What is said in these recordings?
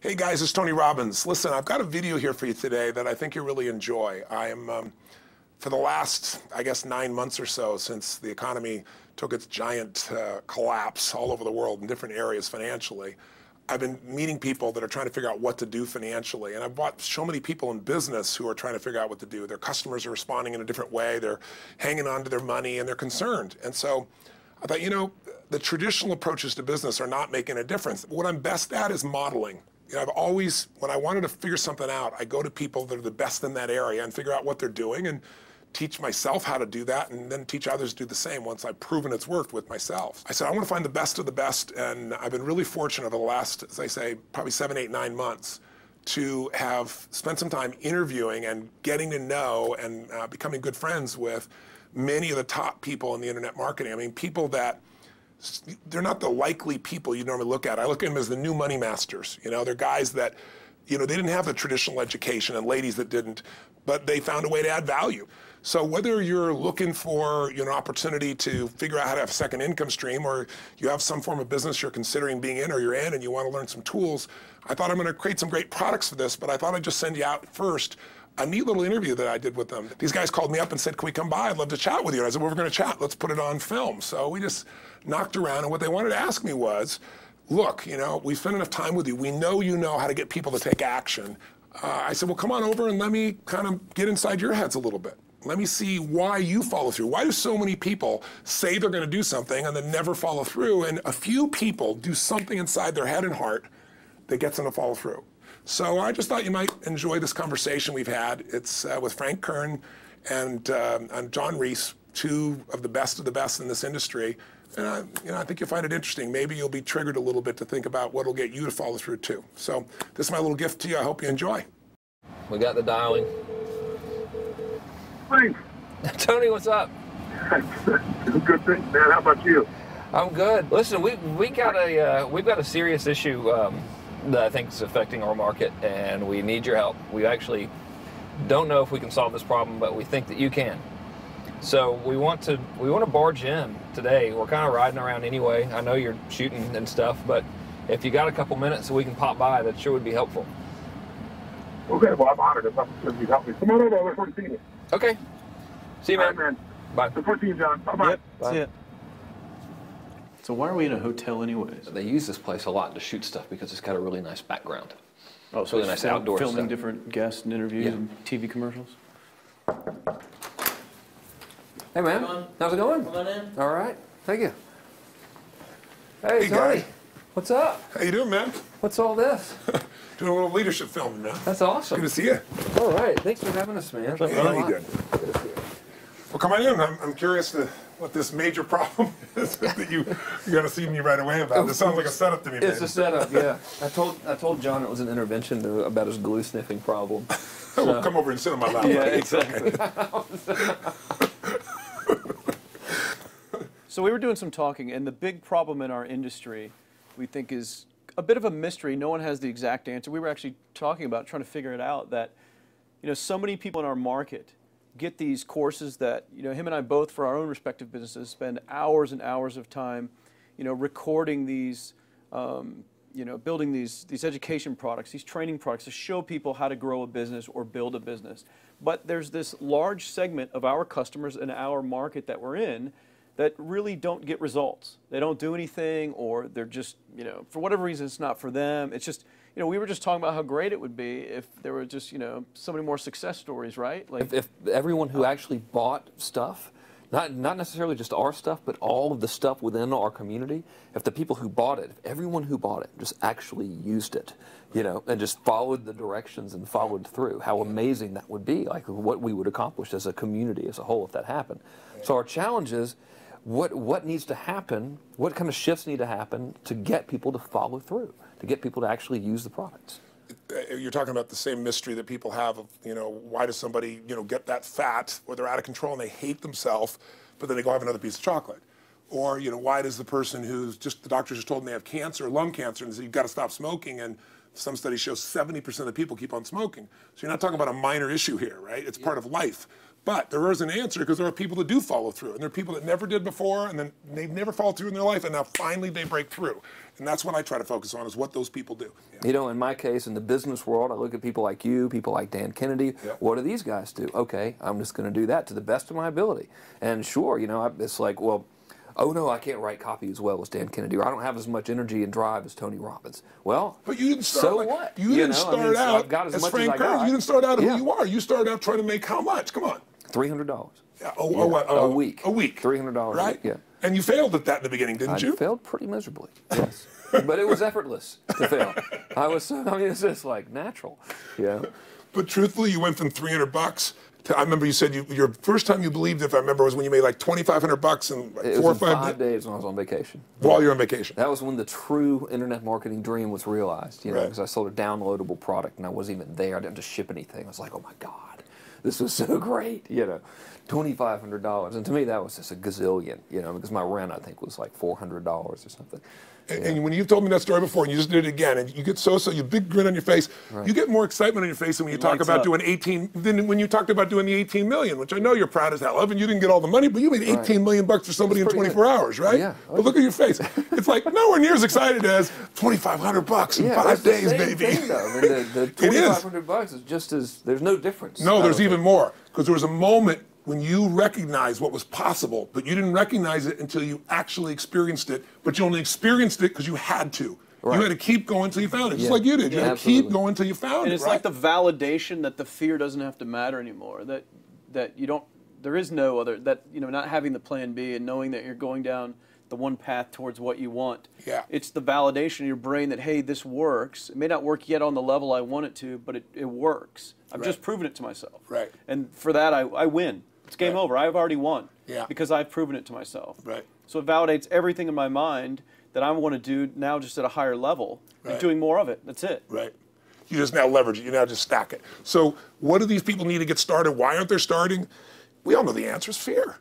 Hey guys, it's Tony Robbins. Listen, I've got a video here for you today that I think you'll really enjoy. I am, for the last, I guess, 9 months or so since the economy took its giant collapse all over the world in different areas financially, I've been meeting people that are trying to figure out what to do financially. And I've watched so many people in business who are trying to figure out what to do. Their customers are responding in a different way. They're hanging on to their money and they're concerned. And so I thought, you know, the traditional approaches to business are not making a difference. What I'm best at is modeling. You know, I've always, when I wanted to figure something out, I go to people that are the best in that area and figure out what they're doing and teach myself how to do that and then teach others to do the same once I've proven it's worked with myself. I said, I want to find the best of the best, and I've been really fortunate over the last, as I say, probably 7, 8, 9 months to have spent some time interviewing and getting to know and becoming good friends with many of the top people in the internet marketing. I mean, people that they're not the likely people you normally look at. I look at them as the new money masters. You know, they're guys that, you know, they didn't have the traditional education and ladies that didn't, but they found a way to add value. So whether you're looking for, you know, an opportunity to figure out how to have a second income stream, or you have some form of business you're considering being in or you're in and you want to learn some tools, I thought I'm going to create some great products for this, but I thought I'd just send you out first a neat little interview that I did with them. These guys called me up and said, can we come by? I'd love to chat with you. And I said, well, we're going to chat. Let's put it on film. So we just knocked around, and what they wanted to ask me was, look, you know, we've spent enough time with you. We know you know how to get people to take action. I said, well, come on over and let me kind of get inside your heads a little bit. Let me see why you follow through. Why do so many people say they're going to do something and then never follow through? And a few people do something inside their head and heart that gets them to follow through. So I just thought you might enjoy this conversation we've had. It's with Frank Kern and John Reese, two of the best in this industry. And you know, I think you'll find it interesting. Maybe you'll be triggered a little bit to think about what will get you to follow through too. So this is my little gift to you. I hope you enjoy. We got the dialing. Thanks. Tony, what's up? Good thing, man. How about you? I'm good. Listen, we've got a serious issue that I think is affecting our market, and we need your help. We actually don't know if we can solve this problem, but we think that you can. So we want to barge in today. We're kind of riding around anyway. I know you're shooting and stuff, but if you got a couple minutes so we can pop by, that sure would be helpful. Okay, well, I'm honored. If you help me. Come on over. I look forward to seeing you. Okay. See you, man. All right, man. Bye. Look forward to seeing you, John. Bye-bye. Yep, Bye. see ya. So why are we in a hotel anyways? They use this place a lot to shoot stuff because it's got a really nice background. Oh, so really nice outdoor filming stuff. different guests and interviews Yeah. and TV commercials? Hey, man. How's it going? Come on in. All right. Thank you. Hey, Hey, Tony. guy. What's up? How you doing, man? What's all this? Doing a little leadership filming now. That's awesome. Good to see you. All right. Thanks for having us, man. How you doing? Well, come on in. I'm curious to what this major problem is that you're going to see me right away about. This sounds like a setup to me, man. It's a setup, yeah. I told John it was an intervention about his glue sniffing problem. Well, come over and sit on my lap. Yeah, buddy. exactly. So we were doing some talking, and the big problem in our industry, we think, is a bit of a mystery. No one has the exact answer. We were actually talking about trying to figure it out, that, you know, so many people in our market get these courses that, you know, him and I both, for our own respective businesses, spend hours and hours of time, you know, recording these, you know, building these education products, these training products to show people how to grow a business or build a business. But there's this large segment of our customers in our market that we're in that really don't get results. They don't do anything, or they're just, you know, for whatever reason, it's not for them. It's just, you know, we were just talking about how great it would be if there were just, you know, so many more success stories, right? Like If everyone who actually bought stuff, not necessarily just our stuff, but all of the stuff within our community, if the people who bought it, if everyone who bought it just actually used it, you know, and just followed the directions and followed through, how amazing that would be, like what we would accomplish as a community as a whole if that happened. So our challenge is, what needs to happen, what kind of shifts need to happen to get people to follow through, to get people to actually use the products? You're talking about the same mystery that people have of, you know, why does somebody, you know, get that fat, or they're out of control and they hate themselves, but then they go have another piece of chocolate? Or, you know, why does the person who's just, the doctor just told them they have cancer, lung cancer, and said you've got to stop smoking, and some studies show 70% of the people keep on smoking. So you're not talking about a minor issue here, right? It's part of life. But there is an answer because there are people that do follow through, and there are people that never did before, and then they've never followed through in their life, and now finally they break through. And that's what I try to focus on, is what those people do. You know, in my case, in the business world, I look at people like you, people like Dan Kennedy. What do these guys do? Okay, I'm just going to do that to the best of my ability. And sure, you know, it's like, well, oh no, I can't write copy as well as Dan Kennedy, or I don't have as much energy and drive as Tony Robbins. Well, but you didn't start. So like, what? You didn't start out I've got as much Frank as I got. Kearns. You didn't start out who you are. You started out trying to make how much? Come on. $300. Yeah. A week. A week. $300 right? a week, yeah. And you failed at that in the beginning, didn't you? I failed pretty miserably, yes. But it was effortless to fail. I mean, it's just like natural, yeah. But truthfully, you went from $300 to, I remember you said your first time you believed, if I remember, was when you made like $2,500 in like it 4 or was 5 days when I was on vacation. While you're on vacation. That was when the true internet marketing dream was realized, you know, because I sold a downloadable product and I wasn't even there. I didn't have to ship anything. I was like, oh my God, this was so great, you know. $2,500, and to me that was just a gazillion, you know, because my rent I think was like $400 or something. And when you've told me that story before, and you just did it again, and you get you big grin on your face, you get more excitement on your face than when you talk about doing 18, than when you talked about doing the 18 million, which I know you're proud as hell of, and you didn't get all the money, but you made 18 million bucks for somebody in 24 hours, right? Yeah. But look at your face. It's like nowhere near as excited as $2,500 in 5 days, baby. Thing, though. I mean, the $2,500 is just as, there's no difference. No, there's even more, because there was a moment when you recognized what was possible, but you didn't recognize it until you actually experienced it, but you only experienced it because you had to. You had to keep going until you found it, just like you did. You had to keep going until you found it, And it's like the validation that the fear doesn't have to matter anymore, that you don't, there is no other, that, you know, not having the plan B and knowing that you're going down the one path towards what you want. It's the validation in your brain that, hey, this works. It may not work yet on the level I want it to, but it works. I've just proven it to myself. And for that, I win. It's game over. I've already won because I've proven it to myself. So it validates everything in my mind that I want to do now just at a higher level and doing more of it. That's it. You just now leverage it. You now just stack it. So what do these people need to get started? Why aren't they starting? We all know the answer is fear.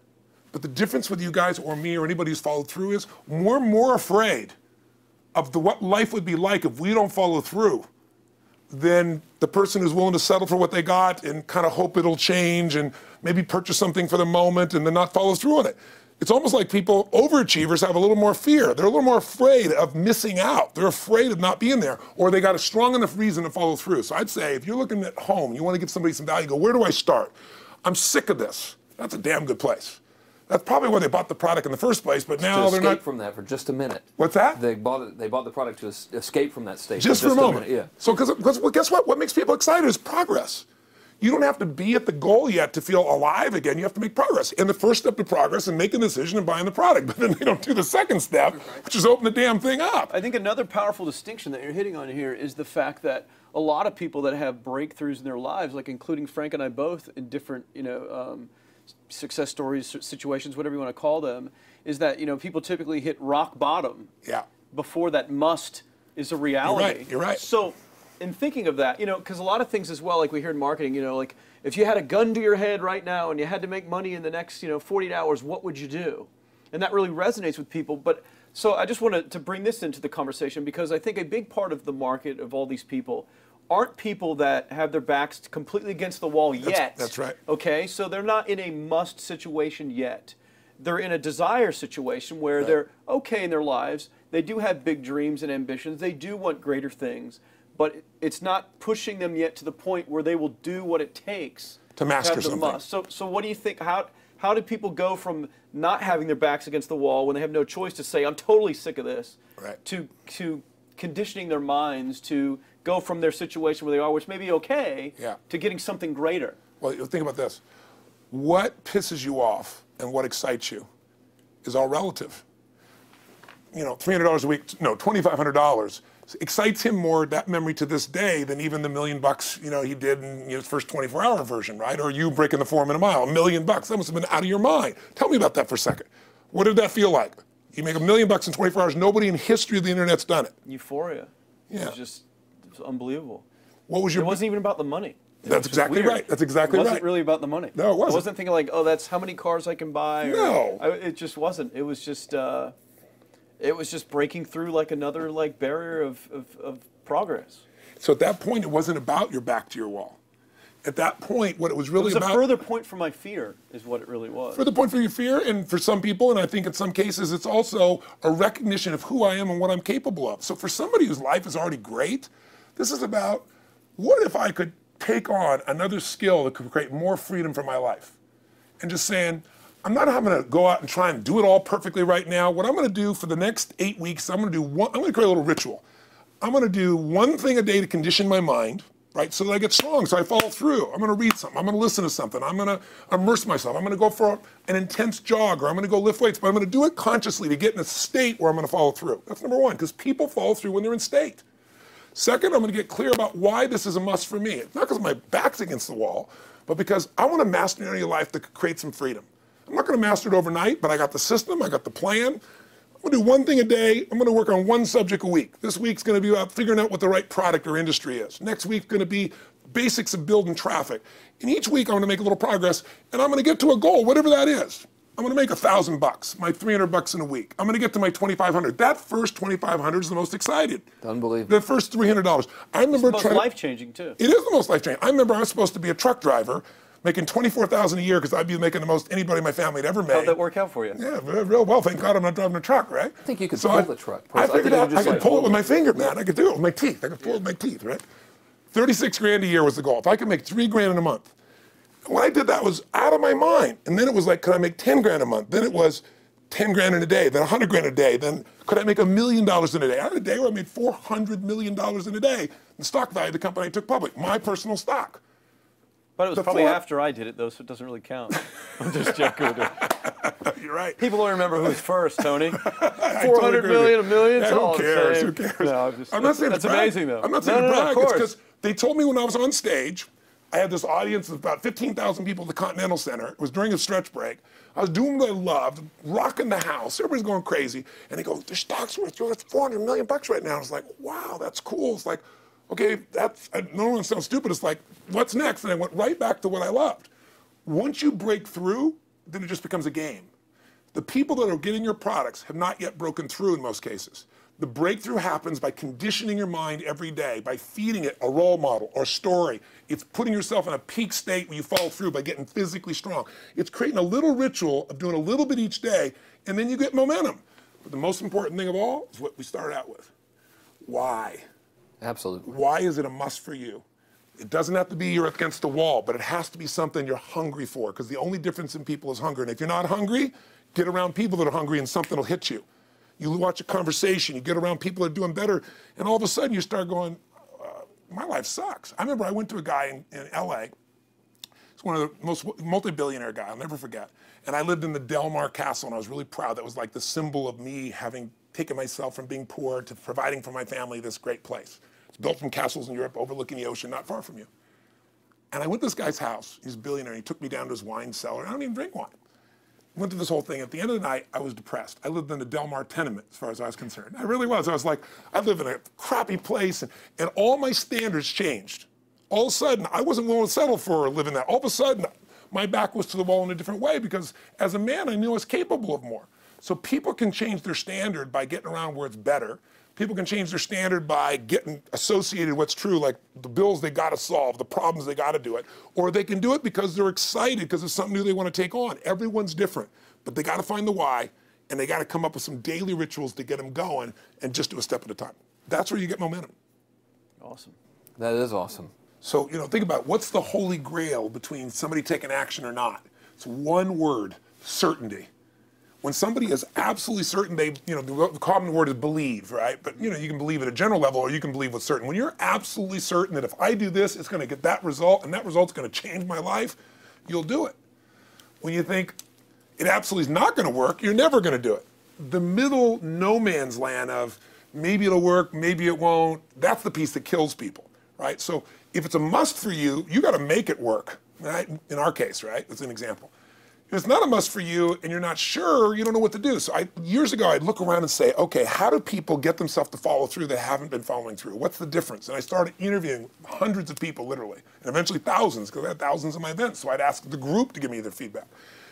But the difference with you guys or me or anybody who's followed through is we're more afraid of what life would be like if we don't follow through than the person who's willing to settle for what they got and kind of hope it'll change and maybe purchase something for the moment and then not follow through on it. It's almost like people, overachievers, have a little more fear. They're a little more afraid of missing out. They're afraid of not being there, or they got a strong enough reason to follow through. So I'd say if you're looking at home, you want to give somebody some value, go, where do I start? I'm sick of this. That's a damn good place. That's probably why they bought the product in the first place, but now they're not. Escape from that for just a minute. What's that? They bought the product to escape from that state. Just for a moment. Yeah. So, because well, guess what? What makes people excited is progress. You don't have to be at the goal yet to feel alive again. You have to make progress. And the first step to progress is making a decision and buying the product. But then they don't do the second step, which is open the damn thing up. I think another powerful distinction that you're hitting on here is the fact that a lot of people that have breakthroughs in their lives, like including Frank and I both in different, success stories, situations, whatever you want to call them, is that, people typically hit rock bottom before that must is a reality. You're right. So in thinking of that, because a lot of things as well, like we hear in marketing, like if you had a gun to your head right now and you had to make money in the next, 48 hours, what would you do? And that really resonates with people. But so I just wanted to bring this into the conversation because I think a big part of the market of all these people aren't people that have their backs completely against the wall yet. That's right. Okay, so they're not in a must situation yet. They're in a desire situation where they're okay in their lives. They do have big dreams and ambitions. They do want greater things, but it's not pushing them yet to the point where they will do what it takes to master have the something. Must. So what do you think? How do people go from not having their backs against the wall when they have no choice to say, I'm totally sick of this, to conditioning their minds to go from their situation where they are, which may be okay, to getting something greater? Well, think about this. What pisses you off and what excites you is all relative. $300 a week, no, $2,500 excites him more, that memory to this day, than even the $1 million, he did in his first 24-hour version, right? Or you breaking the 4-minute mile, $1 million, that must have been out of your mind. Tell me about that for a second. What did that feel like? You make $1 million in 24 hours, nobody in history of the internet's done it. Euphoria. It was unbelievable. What was your? It wasn't even about the money. That's exactly right. That's exactly right. It wasn't really about the money. No, it wasn't. I wasn't thinking like, oh, that's how many cars I can buy. No. It just wasn't. It was just breaking through like another barrier of progress. So at that point, it wasn't about your back to your wall. At that point, what it was really It was about. a further point for my fear, is what it really was. Further point for your fear, and for some people, and I think in some cases, it's also a recognition of who I am and what I'm capable of. So for somebody whose life is already great, this is about, what if I could take on another skill that could create more freedom for my life? And just saying, I'm not having to go out and try and do it all perfectly right now. What I'm going to do for the next 8 weeks, I'm going to create a little ritual. I'm going to do one thing a day to condition my mind, right, so that I get strong, so I follow through. I'm going to read something. I'm going to listen to something. I'm going to immerse myself. I'm going to go for an intense jog, or I'm going to go lift weights, but I'm going to do it consciously to get in a state where I'm going to follow through. That's number one, because people follow through when they're in state. Second, I'm going to get clear about why this is a must for me. It's not because my back's against the wall, but because I want to master an area of life that could create some freedom. I'm not going to master it overnight, but I got the system, I got the plan. I'm going to do one thing a day. I'm going to work on one subject a week. This week's going to be about figuring out what the right product or industry is. Next week's going to be basics of building traffic. And each week I'm going to make a little progress, and I'm going to get to a goal, whatever that is. I'm going to make $1,000, my $300 in a week. I'm going to get to my $2,500. That first $2,500 is the most excited. Unbelievable. The first $300. I remember It's the most life-changing, too. It is the most life-changing. I remember I was supposed to be a truck driver, making $24,000 a year because I'd be making the most anybody in my family had ever made. How'd that work out for you? Yeah, real well. Thank God I'm not driving a truck, right? I think you could pull the truck. I figured out I could pull it with my finger, Yeah. man. I could do it with my teeth. I could pull it with my teeth, right? 36 grand a year was the goal. If I could make 3 grand in a month. When I did that, was out of my mind. And then it was like, could I make 10 grand a month? Then it was 10 grand in a day, then 100 grand a day. Then could I make $1 million in a day? I had a day where I made $400 million in a day. The stock value of the company I took public, my personal stock. But it was The probably four- after I did it, though, so it doesn't really count. I'm just joking with you. You're right. People don't remember who's first, Tony. I 400 totally agree million, with a you. million, Yeah, it's all who the cares? same. Who cares? No, I'm not saying that's to brag. amazing, though. I'm not saying No, to no, no, brag. of It's course. because they told me when I was on stage, I had this audience of about 15,000 people at the Continental Center. It was during a stretch break. I was doing what I loved, rocking the house. Everybody's going crazy. And they go, the stock's worth $400 million right now. I was like, wow, that's cool. It's like, okay, I don't want to sound stupid. It's like, what's next? And I went right back to what I loved. Once you break through, then it just becomes a game. The people that are getting your products have not yet broken through in most cases. The breakthrough happens by conditioning your mind every day, by feeding it a role model or story. It's putting yourself in a peak state where you follow through by getting physically strong. It's creating a little ritual of doing a little bit each day, and then you get momentum. But the most important thing of all is what we started out with. Why? Absolutely. Why is it a must for you? It doesn't have to be you're against the wall, but it has to be something you're hungry for, because the only difference in people is hunger. And if you're not hungry, get around people that are hungry and something will hit you. You watch a conversation, you get around people that are doing better, and all of a sudden you start going, my life sucks. I remember I went to a guy in LA. He's one of the most multi-billionaire guy, I'll never forget. And I lived in the Del Mar Castle, and I was really proud. That was like the symbol of me having taken myself from being poor to providing for my family this great place. It's built from castles in Europe overlooking the ocean, not far from you. And I went to this guy's house. He's a billionaire. He took me down to his wine cellar. I don't even drink wine. Went through this whole thing. At the end of the night, I was depressed. I lived in the Del Mar tenement, as far as I was concerned. I really was. I was like, I live in a crappy place, and all my standards changed. All of a sudden, I wasn't willing to settle for living that. All of a sudden, my back was to the wall in a different way, because as a man, I knew I was capable of more. So people can change their standard by getting around where it's better. People can change their standard by getting associated with what's true, like the bills they got to solve, the problems they got to do it. Or they can do it because they're excited, because it's something new they want to take on. Everyone's different, but they got to find the why, and they got to come up with some daily rituals to get them going, and just do a step at a time. That's where you get momentum. Awesome. That is awesome. So, think about what's the holy grail between somebody taking action or not. It's one word: certainty. When somebody is absolutely certain, the common word is believe, right? But you can believe at a general level, or you can believe with certain. When you're absolutely certain that if I do this, it's going to get that result, and that result's going to change my life, you'll do it. When you think it absolutely is not going to work, you're never going to do it. The middle no man's land of maybe it'll work, maybe it won't, that's the piece that kills people, right? So if it's a must for you, you got to make it work, right? In our case, right? That's an example. If it's not a must for you and you're not sure, you don't know what to do. So years ago, I'd look around and say, okay, how do people get themselves to follow through that haven't been following through? What's the difference? And I started interviewing hundreds of people, literally, and eventually thousands, because I had thousands of my events. So I'd ask the group to give me their feedback.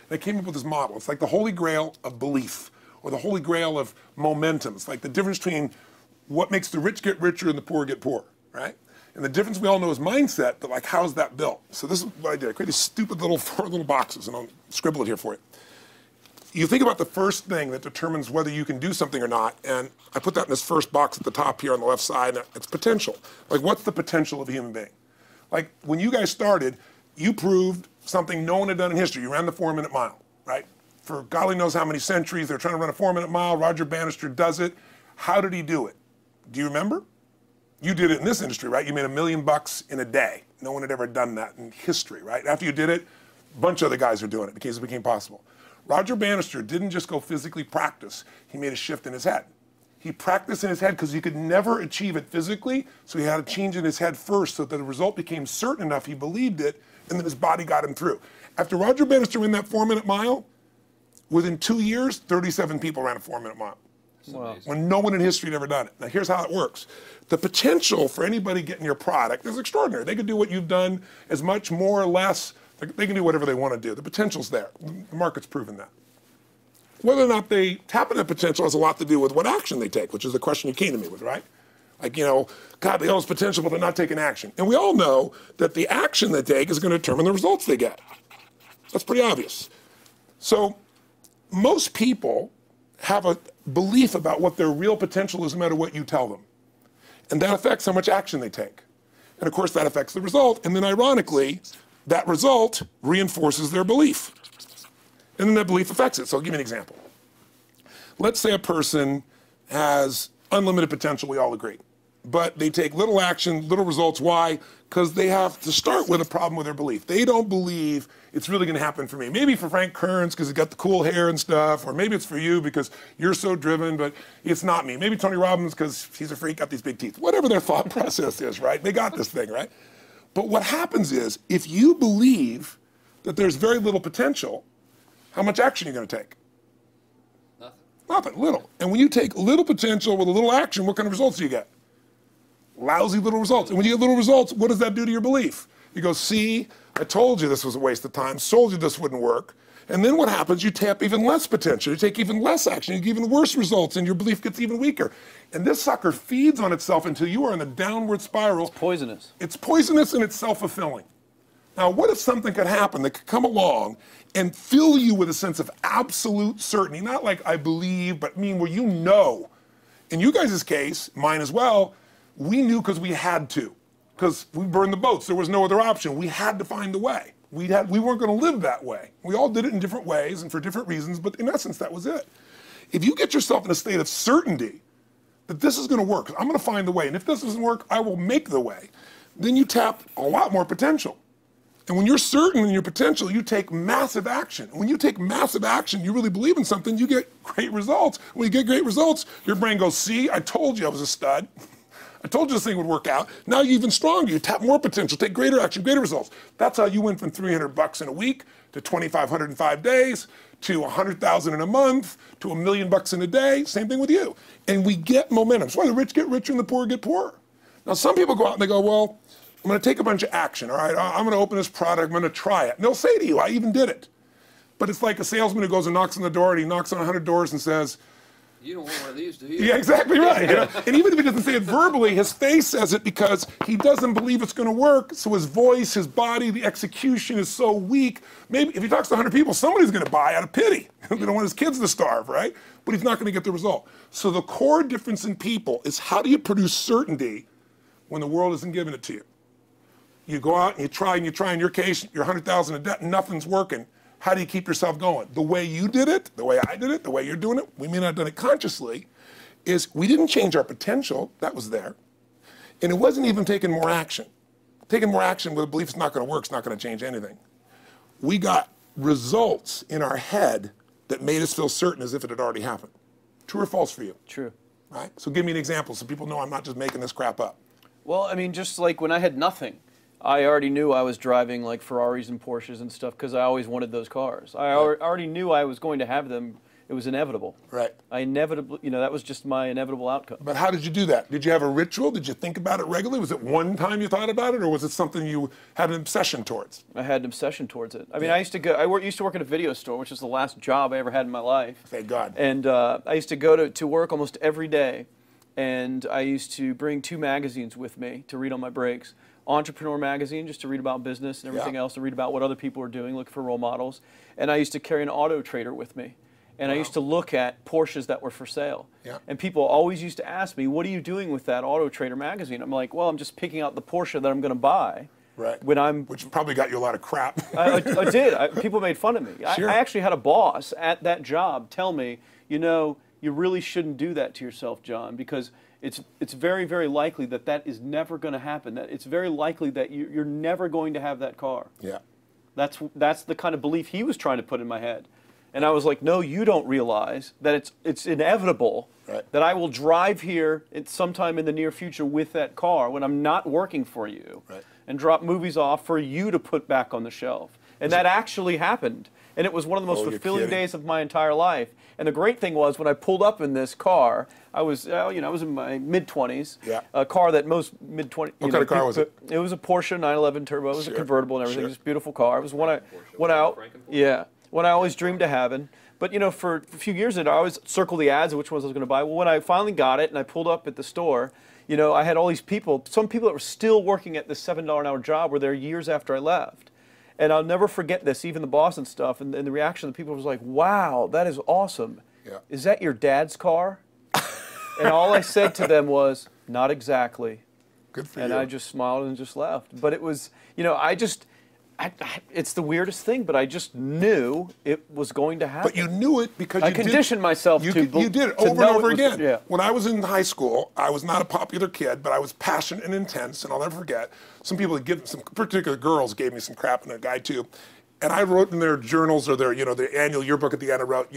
And I came up with this model. It's like the holy grail of belief, or the holy grail of momentum. It's like the difference between what makes the rich get richer and the poor get poor, right? And the difference we all know is mindset, but like, how's that built? So this is what I did. I created stupid little 4 little boxes, and I'll scribble it here for you. You think about the first thing that determines whether you can do something or not, and I put that in this first box at the top here on the left side, and it's potential. Like, what's the potential of a human being? Like, when you guys started, you proved something no one had done in history. You ran the 4-minute mile, right? For golly knows how many centuries, they're trying to run a 4-minute mile. Roger Bannister does it. How did he do it? Do you remember? You did it in this industry, right? You made $1 million in a day. No one had ever done that in history, right? After you did it, a bunch of other guys were doing it because it became possible. Roger Bannister didn't just go physically practice. He made a shift in his head. He practiced in his head because he could never achieve it physically, so he had to change in his head first so that the result became certain enough he believed it, and then his body got him through. After Roger Bannister ran that 4-minute mile, within 2 years, 37 people ran a 4-minute mile. Wow. When no one in history had ever done it. Now here's how it works. The potential for anybody getting your product is extraordinary. They could do what you've done as much, more or less. They can do whatever they want to do. The potential's there. The market's proven that. Whether or not they tap into that potential has a lot to do with what action they take, which is the question you came to me with, right? Like, you know, God, they all have potential, but they're not taking action. And we all know that the action they take is going to determine the results they get. That's pretty obvious. So most people have a belief about what their real potential is no matter what you tell them. And that affects how much action they take. And of course, that affects the result. And then ironically, that result reinforces their belief. And then that belief affects it. So I'll give you an example. Let's say a person has unlimited potential, we all agree. But they take little action, little results. Why? Because they have to start with a problem with their belief. They don't believe it's really going to happen for me. Maybe for Frank Kearns because he's got the cool hair and stuff, or maybe it's for you because you're so driven, but it's not me. Maybe Tony Robbins because he's a freak, got these big teeth. Whatever their thought process is, right? They got this thing, right? But what happens is, if you believe that there's very little potential, how much action are you going to take? Nothing, little. And when you take little potential with a little action, what kind of results do you get? Lousy little results. And when you get little results, what does that do to your belief? You go, see, I told you this was a waste of time, told you this wouldn't work. And then what happens? You tap even less potential. You take even less action. You get even worse results, and your belief gets even weaker. And this sucker feeds on itself until you are in a downward spiral. It's poisonous. It's poisonous and it's self-fulfilling. Now, what if something could happen that could come along and fill you with a sense of absolute certainty? Not like I believe, but where you know. In you guys' case, mine as well, we knew because we had to. Because we burned the boats. There was no other option. We had to find a way. We weren't going to live that way. We all did it in different ways and for different reasons, but in essence, that was it. If you get yourself in a state of certainty that this is going to work, I'm going to find the way, and if this doesn't work, I will make the way, then you tap a lot more potential. And when you're certain in your potential, you take massive action. And when you take massive action, you really believe in something, you get great results. When you get great results, your brain goes, see, I told you I was a stud. I told you this thing would work out. Now you're even stronger. You tap more potential, take greater action, greater results. That's how you went from $300 in a week to $2,500 in 5 days to $100,000 in a month to $1 million in a day. Same thing with you. And we get momentum. That's why the rich get richer and the poor get poorer. Now some people go out and they go, well, I'm going to take a bunch of action. All right, I'm going to open this product. I'm going to try it. And they'll say to you, I even did it. But it's like a salesman who goes and knocks on the door, and he knocks on 100 doors and says, You don't want one of these, do you? yeah, exactly right. You know? And even if he doesn't say it verbally, his face says it because he doesn't believe it's going to work. So his voice, his body, the execution is so weak. Maybe if he talks to 100 people, somebody's going to buy out of pity. They don't want his kids to starve, right? But he's not going to get the result. So the core difference in people is how do you produce certainty when the world isn't giving it to you? You go out and you try. In your case, you're 100,000 in debt and nothing's working. How do you keep yourself going? The way you did it, the way I did it, the way you're doing it, we may not have done it consciously, is we didn't change our potential. That was there. And it wasn't even taking more action. Taking more action with a belief it's not going to work, it's not going to change anything. We got results in our head that made us feel certain as if it had already happened. True or false for you? True. Right? So give me an example so people know I'm not just making this crap up. Well, I mean, just like when I had nothing, I already knew I was driving like Ferraris and Porsches and stuff because I always wanted those cars. I already knew I was going to have them. It was inevitable. Right. I inevitably, that was just my inevitable outcome. But how did you do that? Did you have a ritual? Did you think about it regularly? Was it one time you thought about it, or was it something you had an obsession towards? I had an obsession towards it. I mean, I used to work at a video store, which was the last job I ever had in my life. Thank God. And I used to go to work almost every day. and I used to bring 2 magazines with me to read on my breaks. Entrepreneur magazine, just to read about business and everything else, to read about what other people are doing, look for role models. And I used to carry an Auto Trader with me. And I used to look at Porsches that were for sale. Yeah. And people always used to ask me, what are you doing with that Auto Trader magazine? I'm like, well, I'm just picking out the Porsche that I'm going to buy. Right. When Which probably got you a lot of crap. I did. People made fun of me. Sure. I actually had a boss at that job tell me, you know, you really shouldn't do that to yourself, John, because it's very, very likely that that is never going to happen. That it's very likely that you're never going to have that car. Yeah. That's the kind of belief he was trying to put in my head. And I was like, no, you don't realize that it's inevitable that I will drive here sometime in the near future with that car when I'm not working for you and drop movies off for you to put back on the shelf. And that actually happened. And it was one of the most fulfilling days of my entire life. And the great thing was when I pulled up in this car, I was in my mid-20s. Yeah. A car that most mid-20s. What kind of car was it? It was a Porsche 911 Turbo. It was a convertible and everything. It was a beautiful car. It was one I always dreamed of having. But, you know, for a few years, I always circled the ads of which ones I was going to buy. Well, when I finally got it and I pulled up at the store, you know, I had all these people. Some people that were still working at this $7 an hour job were there years after I left. And I'll never forget this, even the boss and stuff, and the reaction of the people was like, wow, that is awesome. Yeah. Is that your dad's car? And all I said to them was, not exactly. Good for you. And I just smiled and just left. But it was, you know, it's the weirdest thing, but I just knew it was going to happen. But you knew it because I conditioned myself you to You did it over and over again. Yeah. When I was in high school, I was not a popular kid, but I was passionate and intense, and I'll never forget. Some people, some particular girls gave me some crap, and a guy too. And I wrote in their journals or their annual yearbook at the end, I wrote,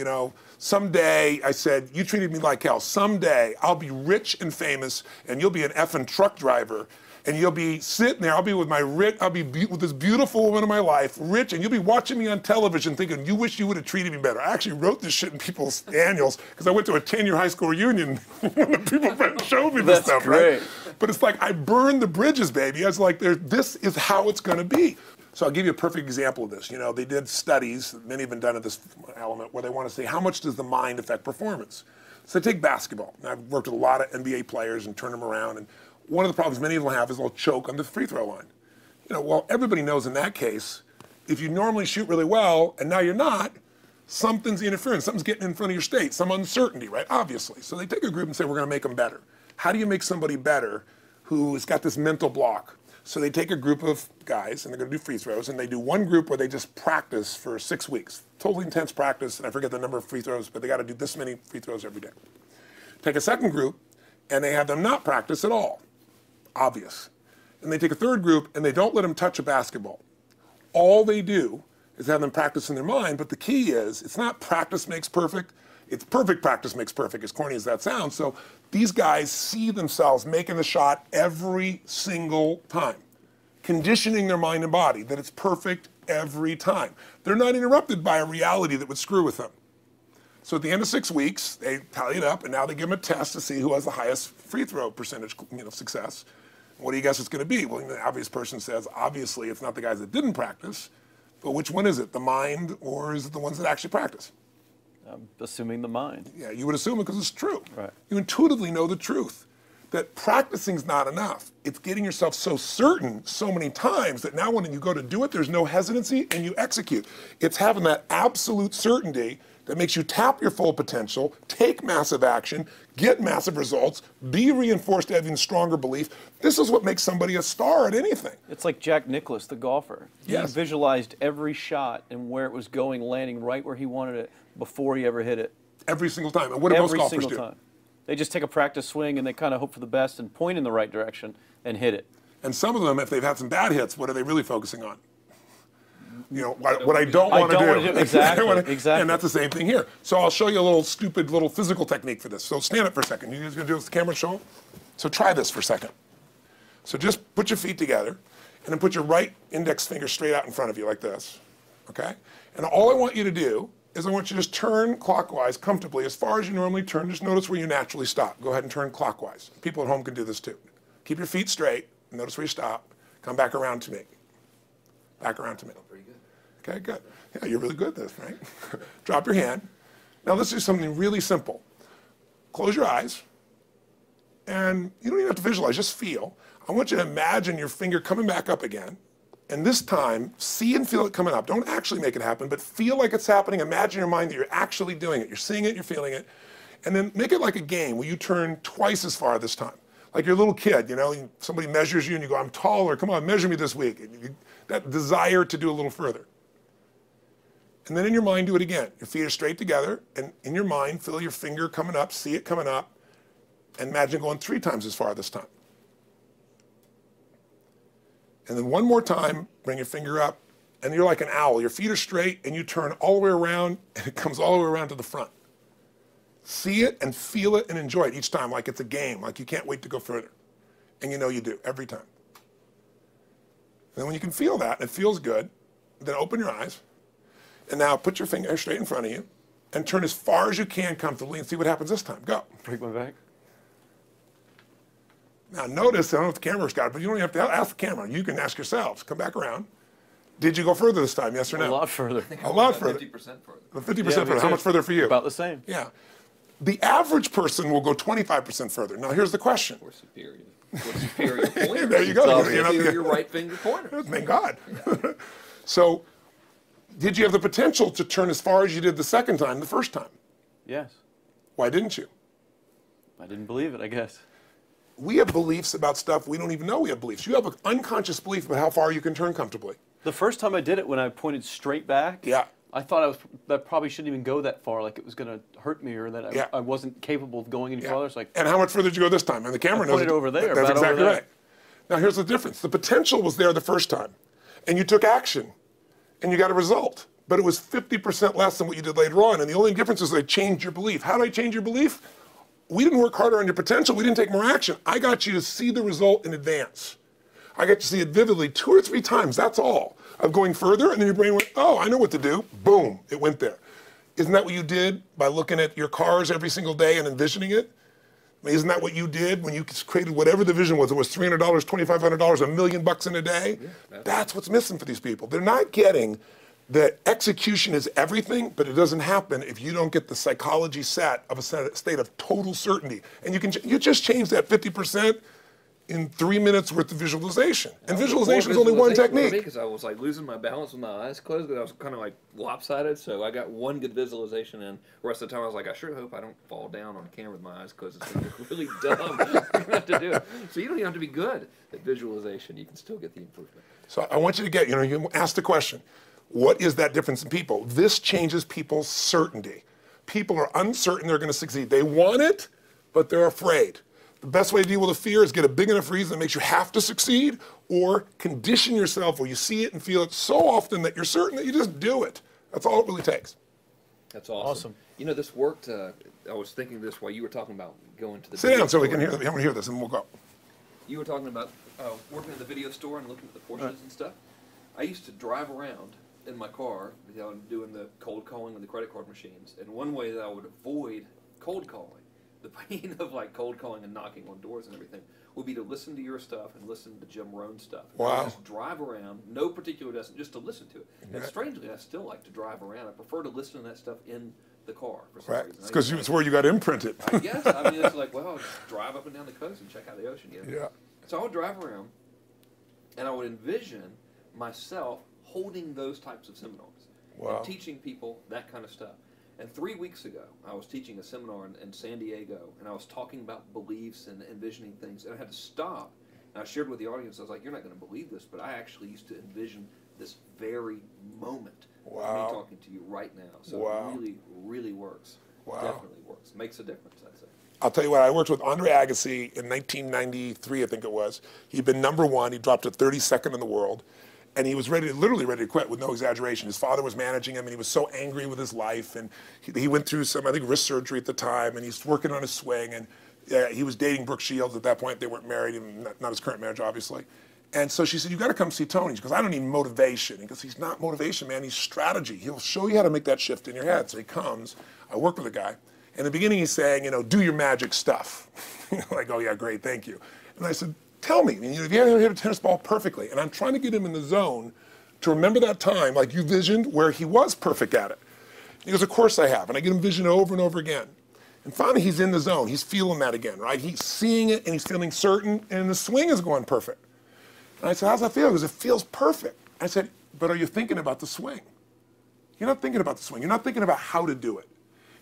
someday, I said, you treated me like hell. Someday I'll be rich and famous, and you'll be an effing truck driver. And you'll be sitting there, I'll be with with this beautiful woman of my life, rich, and you'll be watching me on television thinking, you wish you would have treated me better. I actually wrote this shit in people's annuals because I went to a 10-year high school reunion when the people showed me this stuff, great. right? But it's like, I burned the bridges, baby. I was like, this is how it's gonna be. So I'll give you a perfect example of this. You know, they did studies, many have been done at this element, where they want to say, how much does the mind affect performance? So take basketball. And I've worked with a lot of NBA players and turned them around, and one of the problems many of them have is they'll choke on the free throw line. Well, everybody knows in that case, if you normally shoot really well and now you're not, something's interfering, something's getting in front of your state, some uncertainty, right? Obviously. So they take a group and say, we're going to make them better. How do you make somebody better who has got this mental block? So they take a group of guys and they're going to do free throws, and they do one group where they just practice for 6 weeks. Totally intense practice, and I forget the number of free throws, but they got to do this many free throws every day. Take a second group, and they have them not practice at all. Obvious. And they take a third group and they don't let them touch a basketball. All they do is have them practice in their mind, but the key is, it's not practice makes perfect, it's perfect practice makes perfect, as corny as that sounds. So these guys see themselves making the shot every single time, conditioning their mind and body that it's perfect every time. They're not interrupted by a reality that would screw with them. So at the end of 6 weeks, they tally it up, and now they give them a test to see who has the highest free throw percentage, success. What do you guess it's going to be? Well, the obvious person says, obviously, it's not the guys that didn't practice, but which one is it? The mind, or is it the ones that actually practice? I'm assuming the mind. Yeah, you would assume it because it's true. Right. You intuitively know the truth, that practicing's not enough. It's getting yourself so certain so many times that now when you go to do it, there's no hesitancy and you execute. It's having that absolute certainty that makes you tap your full potential, take massive action, get massive results, be reinforced to having stronger belief. This is what makes somebody a star at anything. It's like Jack Nicklaus, the golfer. Yes. He visualized every shot and where it was going, landing right where he wanted it before he ever hit it. Every single time. And what do most golfers do? Every single time. They just take a practice swing and they kind of hope for the best and point in the right direction and hit it. And some of them, if they've had some bad hits, what are they really focusing on? What I don't want to do. Exactly. And that's the same thing here. So I'll show you a little stupid little physical technique for this. So stand up for a second. You guys going to do this with the camera show? So try this for a second. So just put your feet together and then put your right index finger straight out in front of you like this. Okay? And all I want you to do is I want you to just turn clockwise comfortably as far as you normally turn. Just notice where you naturally stop. Go ahead and turn clockwise. People at home can do this too. Keep your feet straight. Notice where you stop. Come back around to me. Back around to me. Pretty good. Okay, good. Yeah, you're really good at this, right? Drop your hand. Now let's do something really simple. Close your eyes And you don't even have to visualize, just feel. I want you to imagine your finger coming back up again. And this time, see and feel it coming up. Don't actually make it happen, but feel like it's happening. Imagine in your mind that you're actually doing it. You're seeing it, you're feeling it. And then make it like a game where you turn twice as far this time. Like you're a little kid, you know, somebody measures you and you go, I'm taller, come on, measure me this week. And that desire to do a little further. And then in your mind, do it again. Your feet are straight together, and in your mind, feel your finger coming up, see it coming up, and imagine going 3 times as far this time. And then one more time, bring your finger up, and you're like an owl. Your feet are straight, and you turn all the way around, and it comes all the way around to the front. See it and feel it and enjoy it each time, like it's a game, like you can't wait to go further. And you know you do, every time. And then when you can feel that, and it feels good, then open your eyes, and now put your finger straight in front of you, and turn as far as you can comfortably, and see what happens this time. Go. Break my back. Now notice, I don't know if the camera's got it, but you don't even have to ask the camera. You can ask yourselves. Come back around. Did you go further this time, yes or no? A lot further. A lot further. 50% further. 50% further. How much further for you? About the same. Yeah. The average person will go 25% further. Now here's the question. We're superior. We're superior pointer. There you go. It's You know, superior right finger pointer. Thank God. So, did you have the potential to turn as far as you did the second time, the first time? Yes. Why didn't you? I didn't believe it, I guess. We have beliefs about stuff we don't even know we have beliefs. You have an unconscious belief about how far you can turn comfortably. The first time I did it, when I pointed straight back, Yeah. I thought that probably shouldn't even go that far, like it was going to hurt me, or that Yeah. I wasn't capable of going any Yeah. farther. It's like, And how much further did you go this time? And the camera I knows pointed over there, That's about over exactly there. right. Now here's the difference. The potential was there the first time, and you took action, and you got a result. But it was 50% less than what you did later on, and the only difference is they changed your belief. How did I change your belief? We didn't work harder on your potential. We didn't take more action. I got you to see the result in advance. I got to see it vividly 2 or 3 times, that's all, of going further, and then your brain went, oh, I know what to do. Boom, it went there. Isn't that what you did by looking at your cars every single day and envisioning it? I mean, isn't that what you did when you created whatever the vision was? It was $300, $2,500, $1 million in a day? Yeah, that's what's missing for these people. They're not getting that execution is everything, but it doesn't happen if you don't get the psychology set of a state of total certainty. And you just change that 50% in 3 minutes worth of visualization. And visualization is only one technique. Because I was like losing my balance with my eyes closed, but I was kind of like lopsided. So I got one good visualization, and the rest of the time I was like, I sure hope I don't fall down on camera with my eyes closed. It's going to look really dumb. Not to do it. So you don't even have to be good at visualization. You can still get the improvement. So I want you to get, you ask the question, what is that difference in people? This changes people's certainty. People are uncertain they're going to succeed. They want it, but they're afraid. The best way to deal with a fear is get a big enough reason that makes you have to succeed, or condition yourself where you see it and feel it so often that you're certain that you just do it. That's all it really takes. That's awesome. You know, this worked. I was thinking this while you were talking about going to the Sit down so we can hear, hear this, and we'll go. You were talking about working in the video store and looking at the Porsches and stuff. I used to drive around in my car, doing the cold calling on the credit card machines. And one way that I would avoid cold calling, the pain of like cold calling and knocking on doors and everything, would be to listen to your stuff and listen to Jim Rohn stuff. And I would just drive around, no particular destination, just to listen to it. And strangely, I still like to drive around. I prefer to listen to that stuff in the car for some reason. It's because it's where you got imprinted. I guess. I mean, it's like, well, I'll just drive up and down the coast and check out the ocean. Yeah. So I would drive around, and I would envision myself holding those types of seminars and teaching people that kind of stuff. And 3 weeks ago, I was teaching a seminar in San Diego, and I was talking about beliefs and envisioning things, and I had to stop. And I shared with the audience, I was like, you're not going to believe this, but I actually used to envision this very moment of me talking to you right now. So it really, really works. Definitely works. Makes a difference, I'd say. I'll tell you what, I worked with Andre Agassi in 1993, I think it was. He'd been #1. He dropped to 32nd in the world. And he was literally ready to quit with no exaggeration. His father was managing him, and he was so angry with his life. And he went through some, I think, wrist surgery at the time, and he's working on his swing. And he was dating Brooke Shields at that point. They weren't married, not his current marriage, obviously. And so she said, you got to come see Tony. She goes, I don't need motivation. He goes, he's not motivation, man. He's strategy. He'll show you how to make that shift in your head. So he comes. I work with a guy. In the beginning, he's saying, do your magic stuff. Like, oh, yeah, great, thank you. And I said, tell me, if you ever hit a tennis ball perfectly, and I'm trying to get him in the zone to remember that time, like you visioned, where he was perfect at it. He goes, of course I have. And I get him vision over and over again. And finally, he's in the zone. He's feeling that again, right? He's seeing it, and he's feeling certain, and the swing is going perfect. And I said, how's that feel? He goes, it feels perfect. I said, but are you thinking about the swing? You're not thinking about the swing. You're not thinking about how to do it.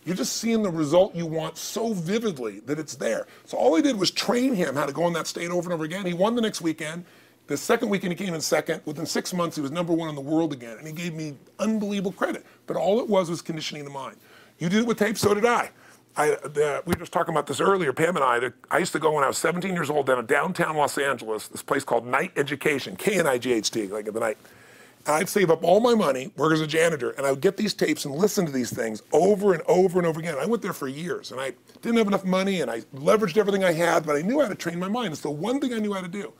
You're just seeing the result you want so vividly that it's there. So all I did was train him how to go in that state over and over again. He won the next weekend. The second weekend he came in second. Within 6 months, he was #1 in the world again. And he gave me unbelievable credit. But all it was conditioning the mind. You did it with tape, so did I. We were just talking about this earlier, Pam and I. I used to go when I was 17 years old down in downtown Los Angeles, this place called Night Education, K-N-I-G-H-T, like in the night. And I'd save up all my money, work as a janitor, and I would get these tapes and listen to these things over and over and over again. I went there for years, and I didn't have enough money, and I leveraged everything I had, but I knew how to train my mind. It's the one thing I knew how to do.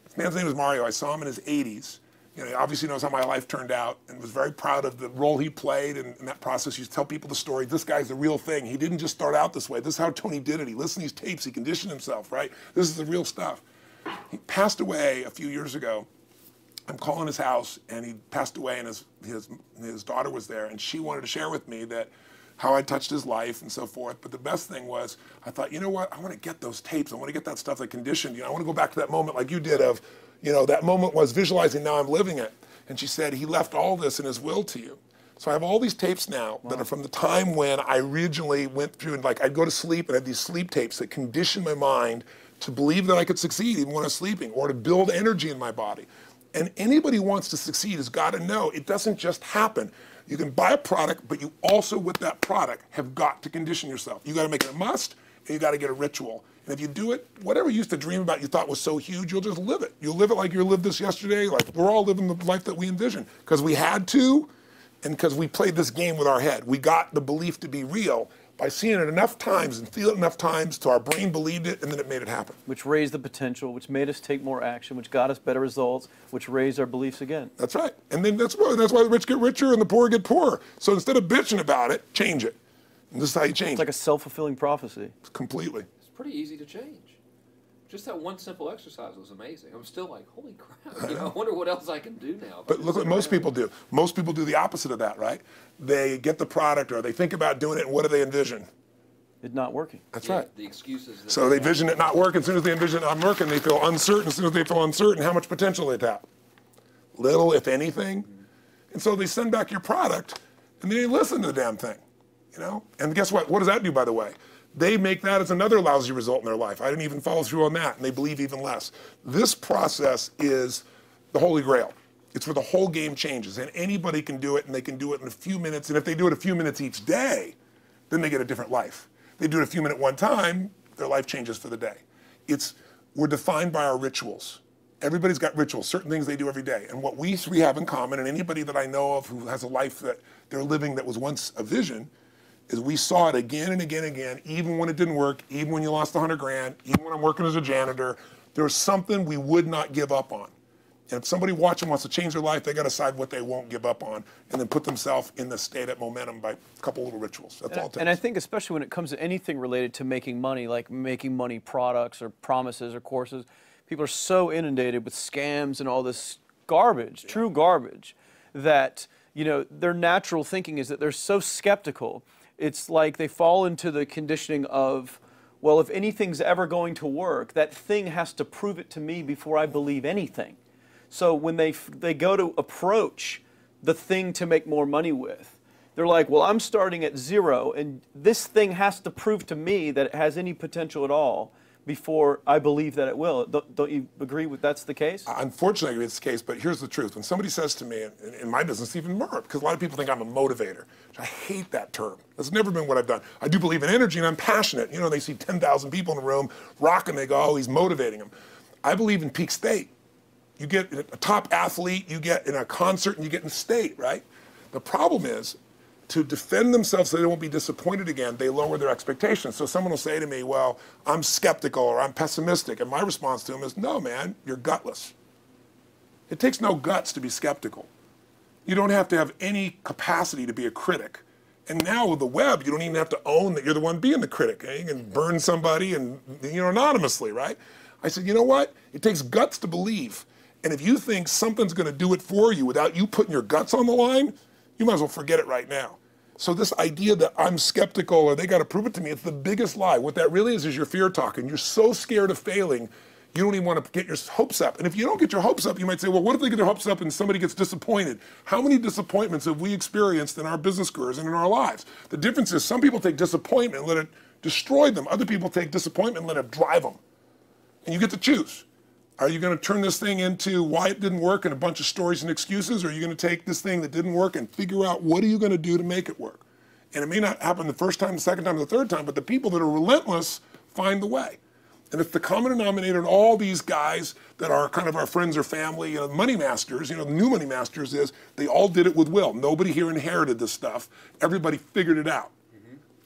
This man's name is Mario. I saw him in his 80s. You know, he obviously knows how my life turned out and was very proud of the role he played in that process. He used to tell people the story. This guy's the real thing. He didn't just start out this way. This is how Tony did it. He listened to these tapes. He conditioned himself, right? This is the real stuff. He passed away a few years ago. I'm calling his house, and he passed away, and his daughter was there, and she wanted to share with me that how I touched his life and so forth. But the best thing was, I thought, you know what? I want to get those tapes. I want to get that stuff that conditioned. You know, I want to go back to that moment like you did of, you know, that moment was visualizing, now I'm living it. And she said, he left all this in his will to you. So I have all these tapes now that are from the time when I originally went through, and like I'd go to sleep and I had these sleep tapes that conditioned my mind to believe that I could succeed even when I was sleeping, or to build energy in my body. And anybody who wants to succeed has got to know it doesn't just happen. You can buy a product, but you also, with that product, have got to condition yourself. You got to make it a must, and you got to get a ritual. And if you do it, whatever you used to dream about you thought was so huge, you'll just live it. You'll live it like you lived this yesterday, like we're all living the life that we envisioned. Because we had to, and because we played this game with our head. We got the belief to be real by seeing it enough times and feeling it enough times till our brain believed it, and then it made it happen. Which raised the potential, which made us take more action, which got us better results, which raised our beliefs again. That's right. And then that's why the rich get richer and the poor get poorer. So instead of bitching about it, change it. And this is how you change It's like a self-fulfilling prophecy. Completely. It's pretty easy to change. Just that one simple exercise was amazing. I'm still like, holy crap, you know, I wonder what else I can do now. But look what most people do. Most people do the opposite of that, right? They get the product or they think about doing it, and what do they envision? It not working. That's right. The excuses. So they envision it not working. As soon as they envision it not working, they feel uncertain. As soon as they feel uncertain, how much potential they tap? Little, if anything. And so they send back your product, and they listen to the damn thing, you know? And guess what? What does that do, by the way? They make that as another lousy result in their life. I didn't even follow through on that, and they believe even less. This process is the holy grail. It's where the whole game changes, and anybody can do it, and they can do it in a few minutes. And if they do it a few minutes each day, then they get a different life. They do it a few minutes one time, their life changes for the day. We're defined by our rituals. Everybody's got rituals, certain things they do every day. And what we three have in common, and anybody that I know of who has a life that they're living that was once a vision, is we saw it again and again and again, even when it didn't work, even when you lost 100 grand, even when I'm working as a janitor, there's something we would not give up on. And if somebody watching wants to change their life, they got to decide what they won't give up on, and then put themselves in the state at momentum by a couple little rituals. That's all it takes. And I think especially when it comes to anything related to making money, like making money products or promises or courses, people are so inundated with scams and all this garbage, true garbage, that, you know, their natural thinking is that they're so skeptical. It's like they fall into the conditioning of, well, if anything's ever going to work, that thing has to prove it to me before I believe anything. So when they go to approach the thing to make more money with, they're like, well, I'm starting at zero, and this thing has to prove to me that it has any potential at all before I believe that it will. Don't you agree with that's the case? Unfortunately, it's the case, but here's the truth. When somebody says to me, in my business, even more, because a lot of people think I'm a motivator. I hate that term. That's never been what I've done. I do believe in energy, and I'm passionate. You know, they see 10,000 people in a room rocking, they go, oh, he's motivating them. I believe in peak state. You get a top athlete, you get in a concert, and you get in state, right? The problem is, to defend themselves so they won't be disappointed again, they lower their expectations. So someone will say to me, well, I'm skeptical or I'm pessimistic. And my response to them is, no, man, you're gutless. It takes no guts to be skeptical. You don't have to have any capacity to be a critic. And now with the web, you don't even have to own that you're the one being the critic. You can burn somebody and, you know, anonymously, right? I said, you know what? It takes guts to believe. And if you think something's going to do it for you without you putting your guts on the line, you might as well forget it right now. So this idea that I'm skeptical or they got to prove it to me, it's the biggest lie. What that really is your fear talking. You're so scared of failing, you don't even want to get your hopes up. And if you don't get your hopes up, you might say, well, what if they get their hopes up and somebody gets disappointed? How many disappointments have we experienced in our business careers and in our lives? The difference is some people take disappointment and let it destroy them. Other people take disappointment and let it drive them. And you get to choose. Are you going to turn this thing into why it didn't work and a bunch of stories and excuses, or are you going to take this thing that didn't work and figure out what are you going to do to make it work? And it may not happen the first time, the second time, the third time, but the people that are relentless find the way. And it's the common denominator in all these guys that are kind of our friends or family, money masters, the new money masters is they all did it with will. Nobody here inherited this stuff. Everybody figured it out.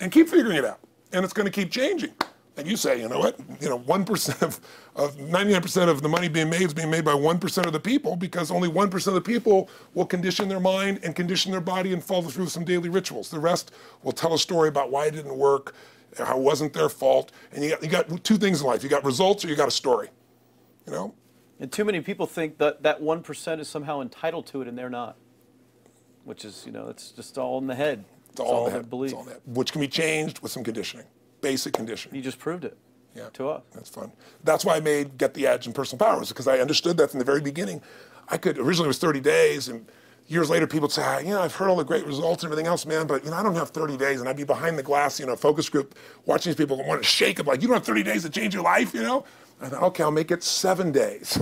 And keep figuring it out. And it's going to keep changing. And you say, you know what? 1% of 99% of the money being made is being made by 1% of the people, because only 1% of the people will condition their mind and condition their body and follow through some daily rituals. The rest will tell a story about why it didn't work, how it wasn't their fault. And you got two things in life. You got results or you got a story. And too many people think that that 1% is somehow entitled to it, and they're not. Which is, it's just all in the head. It's all in the head. Belief. It's all in the head. Which can be changed with some conditioning. Basic conditioning. You just proved it to us. That's fun. That's why I made Get the Edge and Personal Power, because I understood that from the very beginning. Originally it was 30 days, and years later people would say, I've heard all the great results and everything else, man, but I don't have 30 days, and I'd be behind the glass, focus group, watching these people want to shake them, like, you don't have 30 days to change your life, I thought, okay, I'll make it 7 days,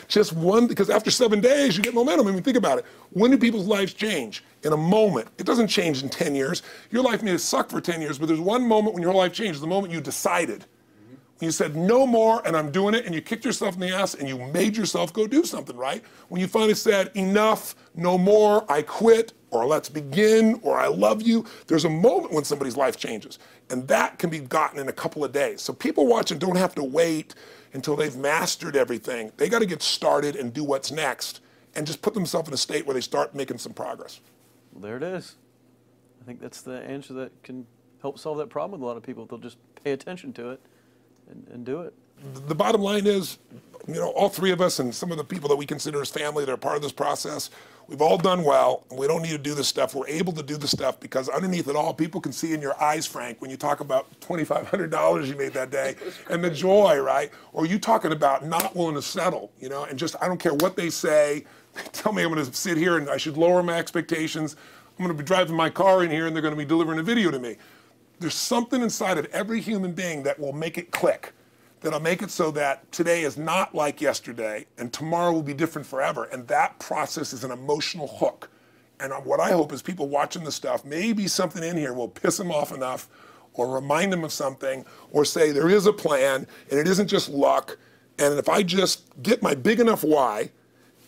just one, because after 7 days, you get momentum. I mean, think about it. When do people's lives change? In a moment. It doesn't change in 10 years. Your life may have sucked for 10 years, but there's one moment when your whole life changed, the moment you decided. When you said, no more, and I'm doing it, and you kicked yourself in the ass, and you made yourself go do something, right? When you finally said, enough, no more, I quit, or let's begin, or I love you, there's a moment when somebody's life changes. And that can be gotten in a couple of days. So people watching don't have to wait until they've mastered everything. They got to get started and do what's next, and just put themselves in a state where they start making some progress. Well, there it is. I think that's the answer that can help solve that problem with a lot of people. They'll just pay attention to it and do it. The bottom line is, all three of us and some of the people that we consider as family that are part of this process, we've all done well, and we don't need to do this stuff. We're able to do the stuff because underneath it all, people can see in your eyes, Frank, when you talk about $2,500 you made that day and the joy, right? Or you talking about not willing to settle, and just, I don't care what they say. They tell me I'm going to sit here and I should lower my expectations. I'm going to be driving my car in here and they're going to be delivering a video to me. There's something inside of every human being that will make it click, that'll make it so that today is not like yesterday and tomorrow will be different forever. And that process is an emotional hook. And what I hope is people watching this stuff, maybe something in here will piss them off enough or remind them of something or say there is a plan and it isn't just luck. And if I just get my big enough why,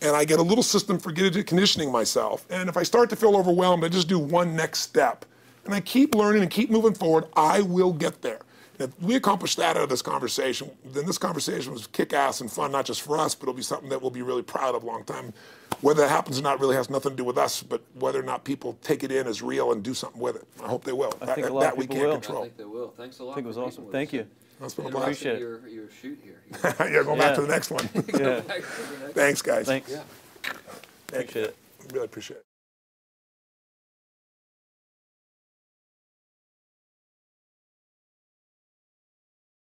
and I get a little system for conditioning myself, and if I start to feel overwhelmed, I just do one next step. And I keep learning and keep moving forward, I will get there. And if we accomplish that out of this conversation, then this conversation was kick-ass and fun, not just for us, but it'll be something that we'll be really proud of a long time. Whether that happens or not really has nothing to do with us, but whether or not people take it in as real and do something with it. I hope they will. I think a lot of people will. I think they will. Thanks a lot. I think it was awesome. Thank you. That's been a blast. Appreciate it. Your shoot here. Yeah, go back to the next one. Yeah. Thanks, guys. Thanks. Yeah. Appreciate it. Really appreciate it.